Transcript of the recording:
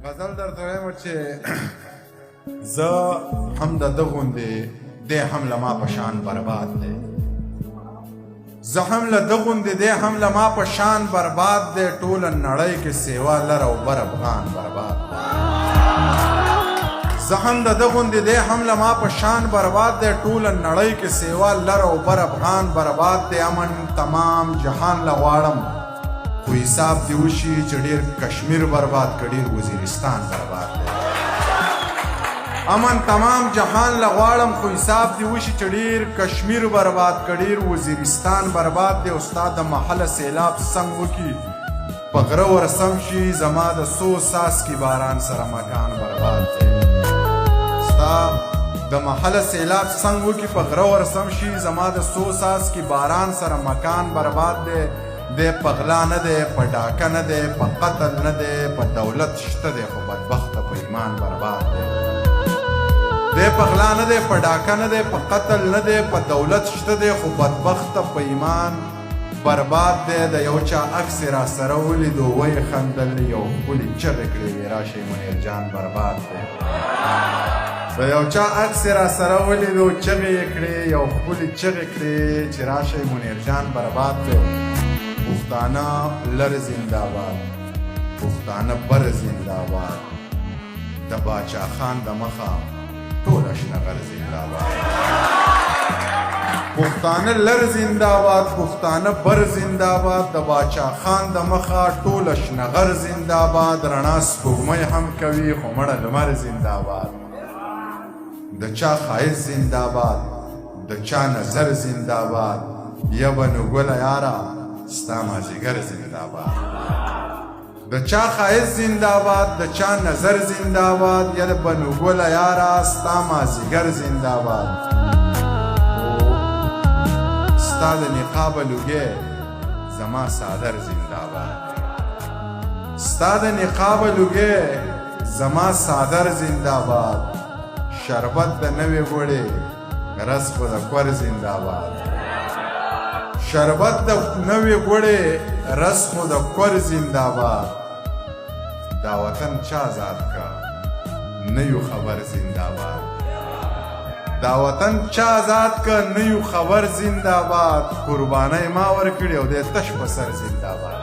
غزل درته وایم چې زه هم د ده غوندې دی هم له ما په شان برباد دی، زه هم له ده غوندې دی هم له ما په شان برباد دی، ټوله نړۍ کې سیوا لر او بر افغان برباد دی. زه هم د ده غوندې دی هم له ما په شان برباد دی، ټوله نړۍ کې سیوا لر او بر افغان برباد دی. امن تمام جهان له غواړم خو حساب دی وشي چې ډېر کشمیر برباد که ډېر وزیرستان برباد دی. امن تمام جهان له غواړم خو حساب دی وشي چې ډېر کشمیر برباد که ډېر وزیرستان برباد دی. استاد د محله سیلاب څنګ وکړي په غره ورسم شي زما د څو څاڅکي باران سره مکان برباد دی. د محله سیلاب څنګ وکړي په غره ورسم شي زما د څو څاڅکي باران سره مکان برباد دی. دی په غلا نه دی، په ډاکه نه دی، په قتل نه دی، په دولت شته دی خو بدبخته په ایمان برباد دی. دی په غلا نه دی، په ډاکه نه دی، په قتل نه دی، په دولت شته دی خو بدبخته په ایمان برباد دی. د یو چا عکس را سره ولیدو ویې خندل، یو ښکلي چغې کړې وې راشئ منیر جان برباد دی. د یو چا عکس را سره ولیدو چغې یې کړې، یو ښکلي چغې کړې چې راشئ منیر جان برباد دی. پښتانه لر زنده‌باد، پښتانه بر زنده‌باد، د باچا خان د مخه ټول اشنغر زنده‌باد. پښتانه لر زنده‌باد، پښتانه بر زنده‌باد، د باچا خان د مخه ټول اشنغر زنده‌باد. رڼا سپوږمۍ هم کوي خو مړه لمر زنده‌باد. د چا ښایست زنده‌باد، د چا نظر زنده‌باد، یا به نو ګله یاره ستا مازدیګر زنده‌باد. د چا ښایست زنده‌باد، د چا نظر زنده‌باد، یا د بنو ګله یاره ستا مازدیګر زنده‌باد. ستا د نقابه لوګی زما څادر زنده‌باد، ستا د نقابه لوګی زما څادر زنده‌باد. شربت د نوې ګوړې رس خو د کور زنده‌باد، شربت د نوې ګوړې رس خو د کور زنده‌باد. دا وطن چا آزاد کا نه یو خبر زنده‌باد، دا وطن چا آزاد کا نه یو خبر زنده‌باد. قربانۍ ما ورکړې او دی تش په سر زنده‌باد.